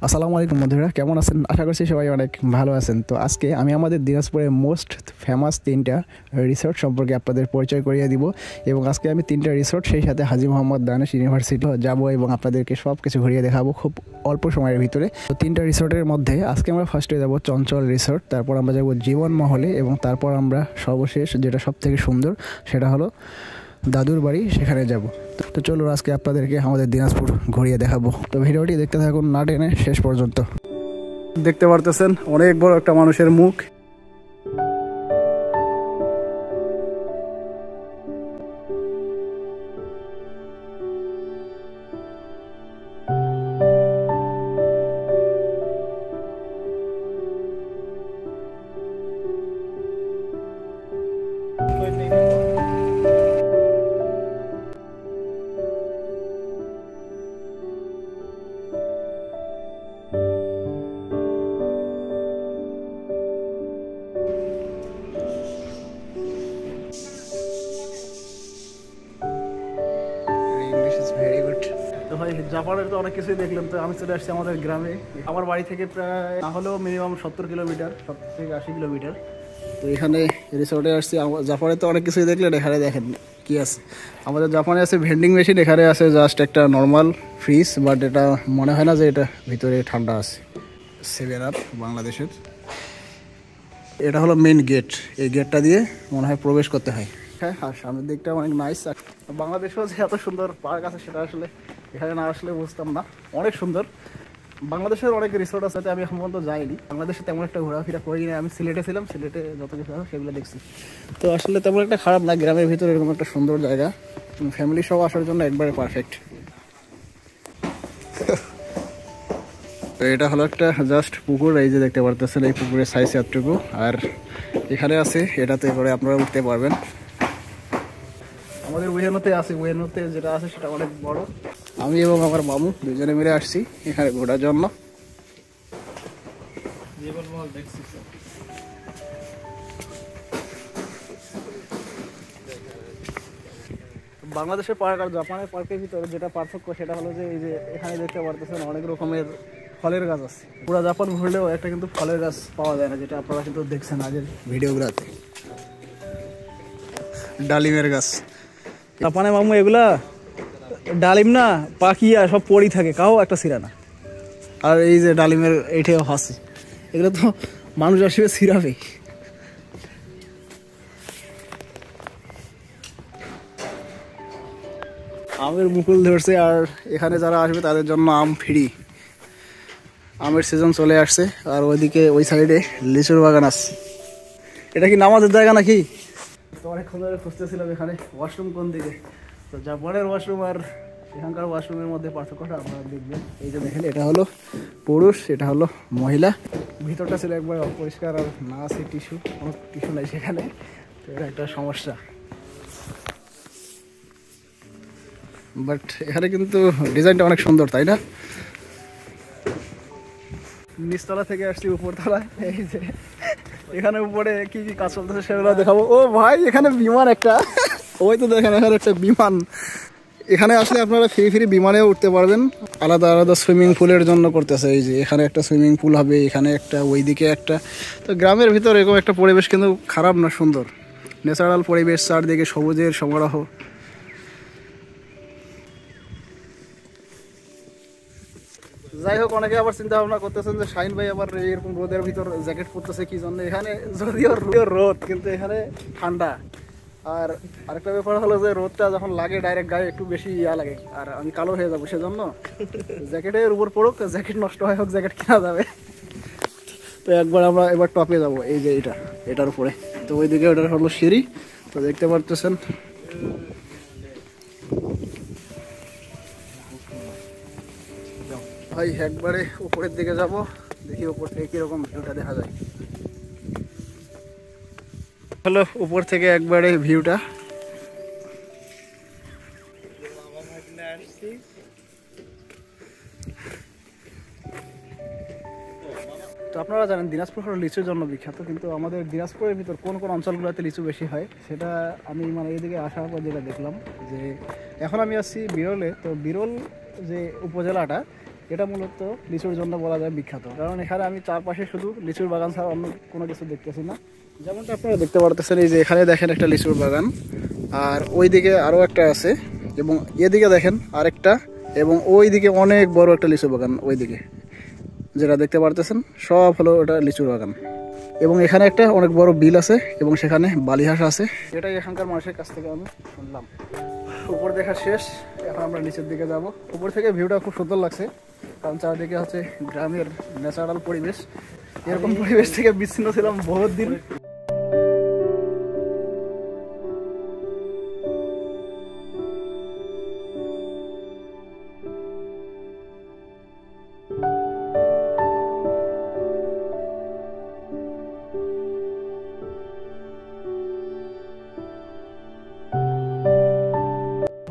আসসালামু আলাইকুম বন্ধুরা, কেমন আছেন? আশা করছি সবাই অনেক ভালো আছেন। তো আজকে আমি আমাদের দিনাজপুরের মোস্ট ফেমাস 3টা রিসোর্ট সম্পর্কে আপনাদের পরিচয় করিয়ে দিব। এবং আজকে আমি 3টা রিসোর্ট সেই সাথে হাজী মোহাম্মদ দানেশ ইউনিভার্সিটি যাব এবং আপনাদেরকে সব কিছু ঘুরিয়ে দেখাবো খুব অল্প সময়ের ভিতরে। তো 3টা রিসোর্টের মধ্যে আজকে আমরা ফার্স্টে যাব চঞ্চল রিসোর্ট, তারপর আমরা যাব জীবন মহলে এবং তারপর আমরা সর্বশেষ যেটা সব থেকে সুন্দর সেটা হলো দাদুর বাড়ি, সেখানে যাব। তো চলো আজকে আপনাদেরকে আমাদের দিনাজপুর ঘুরিয়ে দেখাবো। তো ভিডিওটি দেখতে থাকুন না টেনে শেষ পর্যন্ত। দেখতে পারতেছেন অনেক বড় একটা মানুষের মুখ। তো ভাই, জাপানের তো অনেক কিছুই দেখলাম। তো আমি চলে আসছি আমাদের গ্রামে। আমার বাড়ি থেকে প্রায় না হলেও মিনিমাম 70 কিলোমিটার, 70 থেকে 80 কিলোমিটার। তো এখানে রিসোর্টে আসছি। জাপানে তো অনেক কিছুই দেখলেন, এখানে দেখেন কি আছে। আমাদের জাপানে আছে ভেন্ডিং মেশিন, এখানে আছে জাস্ট একটা নর্মাল ফ্রিজ, বাট এটা মনে হয় না যে এটা ভিতরে ঠান্ডা আছে। 7 আপ বাংলাদেশের। এটা হলো মেন গেট, এই গেটটা দিয়ে মনে হয় প্রবেশ করতে হয়। হ্যাঁ, আর সামনের দিকটা অনেক নাইস। বাংলাদেশেও যে এত সুন্দর পার্ক আছে সেটা আসলে এখানে না আসলে বুঝতাম না। অনেক সুন্দর। বাংলাদেশের অনেক রিসোর্ট আছে, আমি এখন পর্যন্ত যাইনি। বাংলাদেশে তেমন একটা ঘোরাফেরা করি না। আমি সিলেটে ছিলাম, সিলেটে যত কিছু আছে সেগুলো দেখছি। তো আসলে তেমন একটা খারাপ না, গ্রামের ভিতরে এরকম একটা সুন্দর জায়গা ফ্যামিলি সহ আসার জন্য একবারে পারফেক্ট। তো এটা হলো একটা জাস্ট পুকুর, এই যে দেখতে পারতেছেন এই পুকুরের সাইজ এতটুকু। আর এখানে আছে, এটাতে করে আপনারা উঠতে পারবেন। আমাদের ওয়েনোতে আছে, ওয়েনোতে যেটা আছে সেটা অনেক বড়। আমি এবং আমার মামু দুজনে মিলে আসছি এখানে ঘোরার জন্য। বাংলাদেশের পার্ক আর জাপানের পার্কের ভিতরে যেটা পার্থক্য সেটা হলো যে এই যে এখানে দেখতে পারতেছেন অনেক রকমের ফলের গাছ আছে। পুরো জাপান ঘুরলেও একটা কিন্তু ফলের গাছ পাওয়া যায় না, যেটা আপনারা কিন্তু দেখছেন আগের ভিডিওগুলোতে। ডালিমের গাছ জাপানে মামু, এগুলা ডালিম না, পাকিয়া সব পড়ি থাকে, কাও একটা সিরানা। আর এই যে ডালিমের এইটাও হাসি, এগুলো তো মানুষ আসবে সিরাবে। আমের মুকুল ধরছে, আর এখানে যারা আসবে তাদের জন্য আম ফ্রি। আমের সিজন চলে আসছে। আর ওইদিকে ওই সাইডে লিচুর বাগান আছে। এটা কি নামাজের জায়গা নাকি? তো অনেকক্ষণ ধরে খুঁজতেছিলাম এখানে ওয়াশরুম কোন দিকে। তো জাপানের ওয়াশরুম আর এখানকার ওয়াশরুমের মধ্যে পার্থক্যটা আপনারা দেখবেন। এই যে দেখেন, এটা হলো পুরুষ, এটা হলো মহিলা। ভিতরটা ছিল একবার অপরিষ্কার, আর না আছে টিস্যু, কোনো টিস্যু নাই সেখানে। তো এটা একটা সমস্যা। বাট এখানে কিন্তু ডিজাইনটা অনেক সুন্দর, তাই না? নিচতলা থেকে আসছি উপরতলায়। এই যে এখানে উপরে কি কি কাজ চলতেছে সেগুলো দেখাবো। ও ভাই, এখানে বিমান একটা, ওই তো দেখেন এখানে একটা বিমান। এখানে আসলে আপনারা ফ্রি ফ্রি বিমানেও উঠতে পারবেন। আলাদা আলাদা সুইমিং পুলের জন্য করতেছে। এই যে এখানে একটা সুইমিং পুল হবে, এখানে একটা, ওইদিকে একটা। তো গ্রামের ভিতর এরকম একটা পরিবেশ কিন্তু খারাপ না, সুন্দর ন্যাচারাল পরিবেশ, চারদিকে সবুজের সমারোহ। যাই হোক, অনেকে আবার চিন্তা ভাবনা করতেছেন যে শাহিন ভাই আবার এরকম রোদের ভিতর জ্যাকেট পরতেছে কি জন্য। এখানে যদিও রোদ, কিন্তু এখানে ঠান্ডা। আর আরেকটা ব্যাপার হলো যে রোদটা যখন লাগে ডাইরেক্ট গায়ে একটু বেশি লাগে, আর আমি কালো হয়ে যাবো, সেজন্য জ্যাকেটের উপর পড়ুক, জ্যাকেট নষ্ট হয় হোক, জ্যাকেট কেনা যাবে। তো একবার আমরা এবার টপে যাব, এই যে এটার উপরে। তো ওইদিকে ওটার হলো সিঁড়ি, তো দেখতে পারতেছেন। ভাই একবারে উপরের দিকে যাব, দেখি উপর থেকে কিরকম ভিউটা দেখা যায়। হলো উপর থেকে একবারে ভিউটা। তো আপনারা জানেন দিনাজপুর হলো লিচুর জন্য বিখ্যাত, কিন্তু আমাদের দিনাজপুরের ভিতর কোন কোন অঞ্চলগুলোতে লিচু বেশি হয় সেটা আমি এইদিকে আসার পর যেটা দেখলাম যে এখন আমি আসছি বিরলে। তো বিরল যে উপজেলাটা, এটা মূলত লিচুর জন্য বলা যায় বিখ্যাত, কারণ এখানে আমি চারপাশে শুধু লিচুর বাগান ছাড়া অন্য কোনো কিছু দেখতেছি না। যেমনটা আপনারা দেখতে পারতেছেন, এই যে এখানে দেখেন একটা লিচুর বাগান, আর ওই দিকে আরও একটা আছে, এবং এদিকে দেখেন আরেকটা, এবং ওই দিকে অনেক বড় একটা লিচু বাগান, ওই দিকে যেটা দেখতে পারতেছেন সব হলো ওটা লিচুর বাগান। এবং এখানে একটা অনেক বড় বিল আছে এবং সেখানে বালিহাঁস আছে, এটাই এখানকার মানুষের কাছ থেকে আমি শুনলাম। উপর দেখা শেষ, এখন আমরা নিচের দিকে যাব। উপর থেকে ভিউটা খুব সুন্দর লাগছে, কারণ চারদিকে হচ্ছে গ্রামের ন্যাচারাল পরিবেশ। এরকম পরিবেশ থেকে বিচ্ছিন্ন ছিলাম বহুত দিন।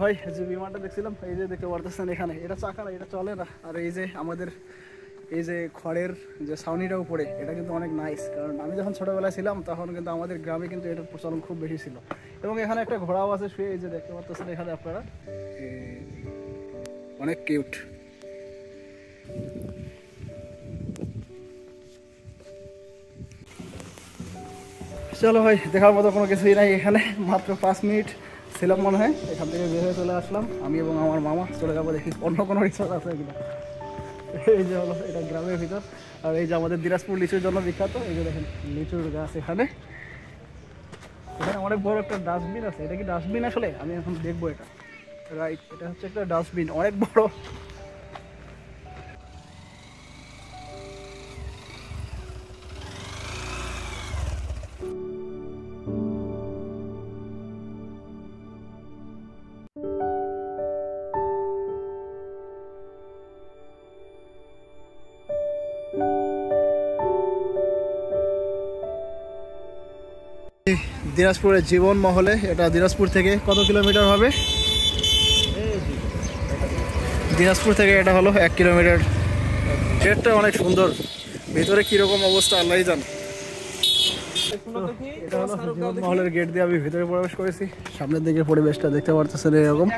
ভাই যে বিমানটা দেখছিলাম, এই যে দেখতে পারতেছেন এখানে, এটা চাকা না, এটা চলে না। আর এই যে আমাদের এই যে খড়ের যে ছাউনিটা উপরে, এটা কিন্তু অনেক নাইস, কারণ আমি যখন ছোটবেলায় ছিলাম তখন কিন্তু আমাদের গ্রামে কিন্তু এটার প্রচলন খুব বেশি ছিল। এবং এখানে একটা ঘোড়াও আছে শুয়ে, এই যে দেখতে পারতেছেন এখানে আপনারা, অনেক কিউট। চলো ভাই, দেখার মতো কোনো কিছুই নাই এখানে, মাত্র 5 মিনিট ছিলাম মনে হয়, এখান থেকে বের হয়ে চলে আসলাম আমি এবং আমার মামা। চলে যাবো দেখি অন্য কোনো রিসোর্ট আছে কিনা। এই যে হলো এটা গ্রামের ভিতর, আর এই যে আমাদের দিনাজপুর লিচুর জন্য বিখ্যাত। এই যে দেখেন লিচুর গাছ, এখানে এখানে অনেক বড় একটা ডাস্টবিন আছে। এটা কি ডাস্টবিন আসলে? আমি এখন দেখবো এটা। রাইট, এটা হচ্ছে একটা ডাস্টবিন, অনেক বড়। দিনাজপুরের জীবন মহলে, এটা দিনাজপুর থেকে কত কিলোমিটার হবে? দিনাজপুর থেকে এটা হলো 1 কিলোমিটার। গেটটা অনেক সুন্দর, ভিতরে কিরকম অবস্থা আল্লাহই জানে। এটা হলো জীবন মহলের গেট দিয়ে আমি ভিতরে প্রবেশ করেছি। সামনের দিকে পরিবেশটা দেখতে পারতেছেন এরকম।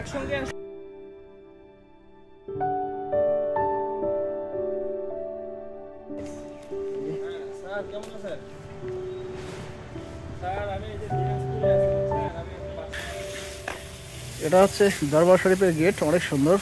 এটা হচ্ছে দরবার শরীফের গেট, অনেক সুন্দর।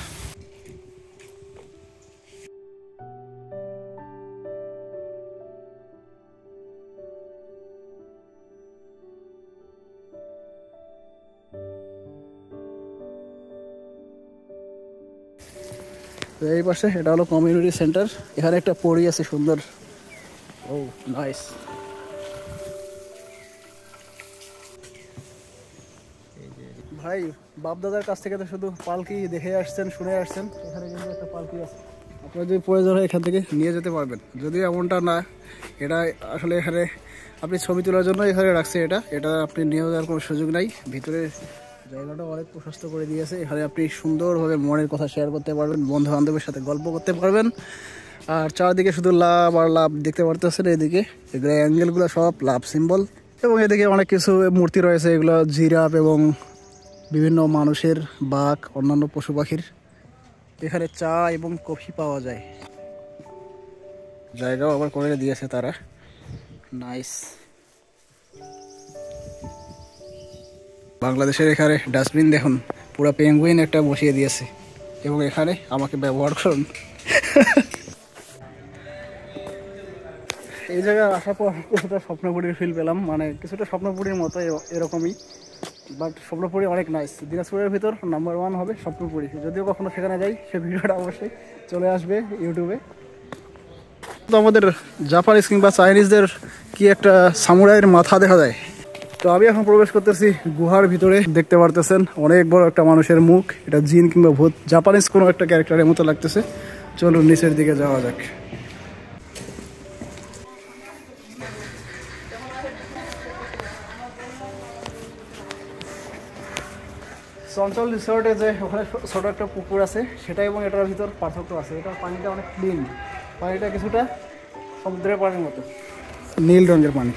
এই পাশে এটা হলো কমিউনিটি সেন্টার, এখানে একটা পড়ি আছে সুন্দর। ও নাইস। ভাই বাপদাদার কাছ থেকে তো শুধু পালকি দেখে আসছেন, শুনে আসছেন, এখানে কিন্তু একটা পালকি আছে, আপনার যদি প্রয়োজন হয় এখান থেকে নিয়ে যেতে পারবেন। যদিও এমনটা না, এটা আসলে এখানে আপনি ছবি তোলার জন্য এখানে রাখছে, এটা আপনি নিয়ে যাওয়ার কোনো সুযোগ নাই। ভিতরে জায়গাটা অনেক প্রশস্ত করে দিয়েছে, এখানে আপনি সুন্দরভাবে মনের কথা শেয়ার করতে পারবেন, বন্ধু বান্ধবের সাথে গল্প করতে পারবেন। আর চারদিকে শুধু লাভ আর লাভ দেখতে পারতেছেন, এদিকে এগুলো অ্যাঙ্গেলগুলো সব লাভ সিম্বল। এবং এদিকে অনেক কিছু মূর্তি রয়েছে, এগুলো জিরাফ এবং বিভিন্ন মানুষের, বাঘ, অন্যান্য পশু পাখির। এখানে চা এবং কফি পাওয়া যায়, জায়গাও আবার করে দিয়েছে তারা, নাইস। বাংলাদেশের এখানে ডাস্টবিন দেখুন, পুরো পেঙ্গুইন একটা বসিয়ে দিয়েছে, এবং এখানে আমাকে ব্যবহার করুন। এই জায়গায় আসার পর কিছুটা স্বপ্নপুরীর ফিল পেলাম, মানে কিছুটা স্বপ্নপুরীর মতো এরকমই, বাট স্বপ্নপুরী অনেক নাইস। দিনাজপুরের ভিতর নাম্বার 1 হবে স্বপ্নপুরী। যদিও কখনো সেখানে যাই, সে ভিডিওটা অবশ্যই চলে আসবে ইউটিউবে। তো আমাদের জাপানিজ কিংবা চাইনিজদের কি একটা সামুরাইয়ের মাথা দেখা যায়। তো আমি এখন প্রবেশ করতেছি গুহার ভিতরে, দেখতে পারতেছেন অনেক বড় একটা মানুষের মুখ, এটা জিন কিংবা ভূত, জাপানিজ কোনো একটা ক্যারেক্টারের মতো লাগতেছে। চলুন নিচের দিকে যাওয়া যাক। চঞ্চল রিসোর্টে যে ওখানে ছোটো একটা পুকুর আছে, সেটা এবং এটার ভিতর পার্থক্য আছে। এটার পানিটা অনেক ক্লিন, পানিটা কিছুটা সমুদ্রের পানির মতো নীল রঙের পানি।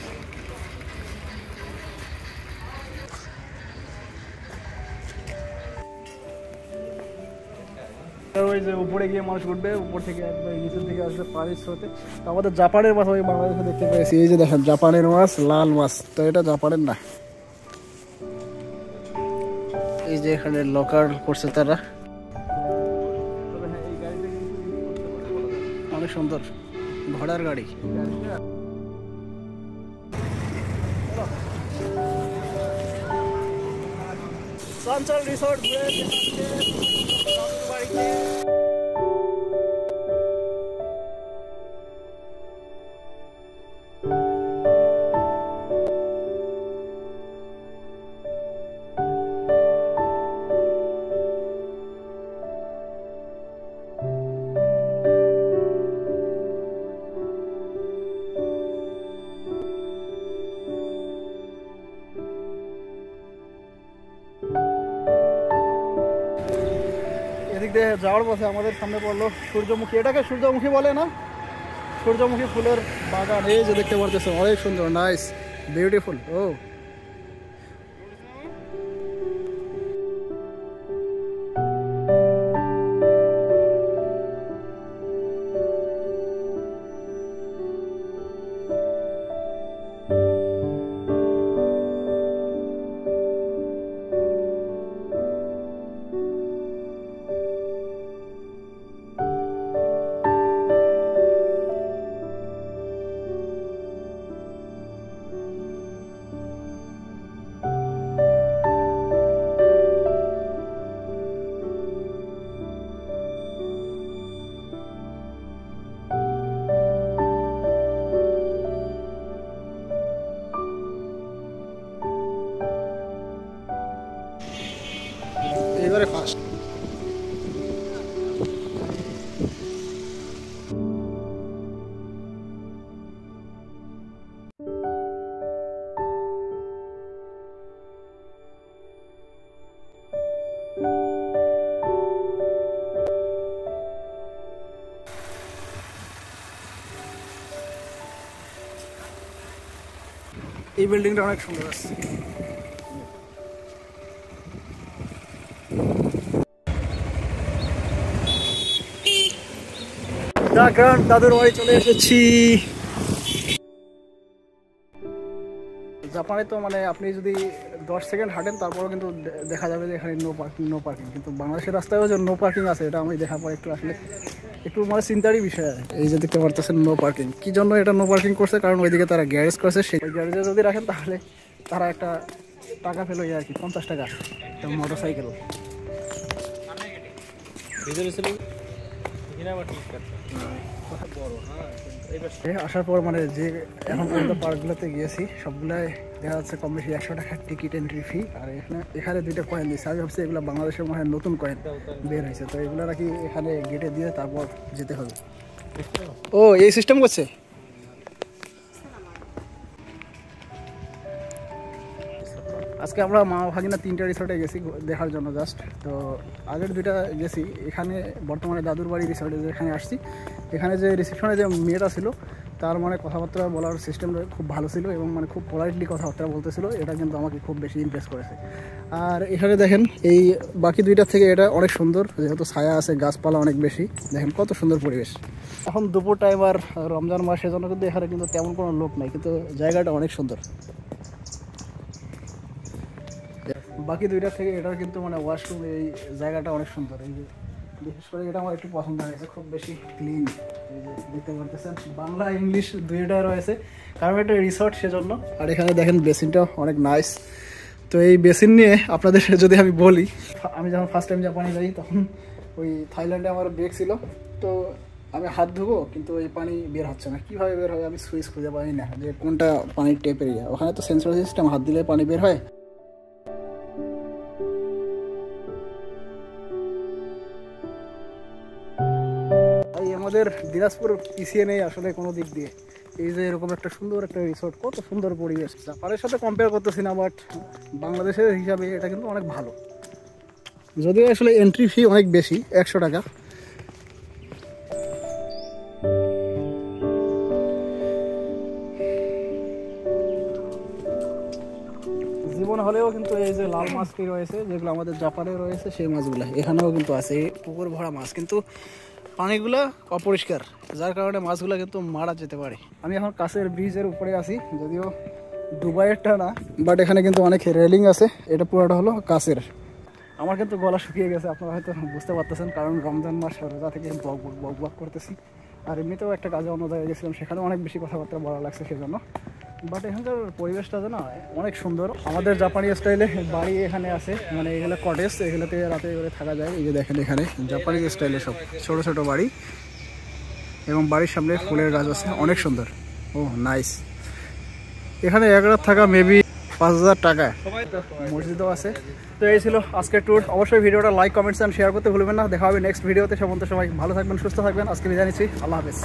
ওই যে উপরে গিয়ে মানুষ উঠবে, উপর থেকে একবার নিচের দিকে আসবে পানির স্রোতে। তো আমাদের জাপানের মাছ আমি বাংলাদেশে দেখতে পেয়েছি, এই যে দেখেন জাপানের মাছ, লাল মাছ, তো এটা জাপানের না। এই যে এখানে লকার করছে তারা, অনেক সুন্দর ঘোড়ার গাড়ি। চঞ্চল রিসোর্ট এদিক দিয়ে যাওয়ার পথে আমাদের সামনে পড়লো সূর্যমুখী, এটাকে সূর্যমুখী বলে না, সূর্যমুখী ফুলের বাগান। এই যে দেখতে পারতেছে অনেক সুন্দর, নাইস বিউটিফুল। ও এবারে ফার্স্ট এই বিল্ডিংটা অনেক সুন্দর আছে। দাদুর বাড়ি চলে এসেছি। জাপানে তো মানে আপনি যদি 10 সেকেন্ড হাঁটেন তারপরেও কিন্তু দেখা যাবে যে এখানে নো পার্কিং, কিন্তু বাংলাদেশের রাস্তায়ও যে নো পার্কিং আছে এটা আমি দেখার পর একটু আসলে একটু মানে চিন্তারই বিষয় আছে। এই যে দেখতে পারতেছেন নো পার্কিং, কি জন্য এটা নো পার্কিং করছে, কারণ ওইদিকে তারা গ্যারেজ করছে, সেই গ্যারেজে যদি রাখেন তাহলে তারা একটা টাকা ফেলো আর কি, 50 টাকা মোটর সাইকেল। আসার পর মানে যে এখন পর্যন্ত পার্কগুলোতে গিয়েছি সবগুলাই দেখা যাচ্ছে কম বেশি 100 টাকার টিকিট এন্ট্রি ফি। আর এখানে দুইটা কয়েন দিচ্ছে, আমি ভাবছি এগুলো বাংলাদেশের মনে হয় নতুন কয়েন বের হয়েছে, তো এগুলো নাকি এখানে গেটে দিয়ে তারপর যেতে হবে। ও এই সিস্টেম করছে। আজকে আমরা মা ভাগিনা 3টা রিসোর্টে গেছি দেখার জন্য জাস্ট। তো আগের 2টা গেছি, এখানে বর্তমানে দাদুর বাড়ি রিসোর্টে যেখানে আসছি, এখানে যে রিসেপশনে যে মেয়েটা ছিল তার মানে কথাবার্তা বলার সিস্টেমটা খুব ভালো ছিল এবং মানে খুব পোলাইটলি কথাবার্তা বলতেছিল, এটা কিন্তু আমাকে খুব বেশি ইমপ্রেস করেছে। আর এখানে দেখেন এই বাকি 2টার থেকে এটা অনেক সুন্দর, যেহেতু ছায়া আছে, গাছপালা অনেক বেশি, দেখেন কত সুন্দর পরিবেশ। এখন দুপুর টাইম আর রমজান মাস, সেজন্য কিন্তু এখানে কিন্তু তেমন কোনো লোক নাই, কিন্তু জায়গাটা অনেক সুন্দর। বাকি 2টার থেকে এটার কিন্তু মানে ওয়াশরুম, এই জায়গাটা অনেক সুন্দর। এই যে বিশেষ করে এটা আমার একটু পছন্দ হয়েছে, খুব বেশি ক্লিন। এই যে দেখতে পারতেছেন বাংলা ইংলিশ 2টাই রয়েছে, কারণ এটা রিসর্ট সেজন্য। আর এখানে দেখেন বেসিনটাও অনেক নাইস। তো এই বেসিন নিয়ে আপনাদের যদি আমি বলি, আমি যখন ফার্স্ট টাইম জাপানে যাই তখন ওই থাইল্যান্ডে আমার ব্রেক ছিল, তো আমি হাত ধুবো কিন্তু ওই পানি বের হচ্ছে না, কীভাবে বের হয় আমি সুইচ খুঁজে পাই না যে কোনটা পানির টেপের ইয়ে। ওখানে তো সেন্সর সিস্টেম, হাত দিলে পানি বের হয়। আমাদের দিনাজপুর পিছিয়ে নেই আসলে কোনো দিক দিয়ে। এই যে এরকম একটা সুন্দর একটা রিসোর্ট, কত সুন্দর পরিবেশ, জাপানের সাথে কম্পেয়ার করতেছি না, বাট বাংলাদেশের হিসাবে এটা কিন্তু অনেক ভালো, যদিও আসলে এন্ট্রি ফি অনেক বেশি, 100 টাকা। জীবনে হলেও কিন্তু এই যে লাল মাছটি রয়েছে যেগুলো আমাদের জাপানে রয়েছে সেই মাছগুলো এখানেও কিন্তু আছে, পুকুর ভরা মাছ, কিন্তু পানিগুলো অপরিষ্কার, যার কারণে মাছগুলো কিন্তু মারা যেতে পারে। আমি এখন কাছের ব্রিজের উপরে আছি, যদিও দুবাইয়েরটা না, বাট এখানে কিন্তু অনেক রেলিং আছে, এটা পুরোটা হলো কাছের। আমার কিন্তু গলা শুকিয়ে গেছে, আপনারা হয়তো বুঝতে পারতেছেন, কারণ রমজান মাস রোজা থেকে বক বক বক বক করতেছি। আর এমনিতেও একটা কাজে অন্য জায়গায় গেছিলাম, সেখানে অনেক বেশি কথাবার্তা বলা লাগছে সেজন্য। বাট এখানকার পরিবেশটা যেন অনেক সুন্দর, আমাদের জাপানি স্টাইলে বাড়ি এখানে আছে, মানে এগুলো কটেজ, এগুলোতে রাতে করে থাকা যায়। এই যে দেখেন এখানে জাপানি স্টাইলে সব ছোট ছোট বাড়ি, এবং বাড়ির সামনে ফুলের গাছ আছে, অনেক সুন্দর। ও নাইস। এখানে এক রাত থাকা মেবি 5,000 টাকা। মসজিদও আছে। তো এই ছিল আজকের ট্যুর। অবশ্যই ভিডিওটা লাইক, কমেন্টস অ্যান্ড শেয়ার করতে ভুলবেন না। দেখা হবে নেক্সট ভিডিওতে। সে পর্যন্ত সবাই ভালো থাকবেন, সুস্থ থাকবেন। আজকে বিদায় নিচ্ছি, আল্লাহ হাফেজ।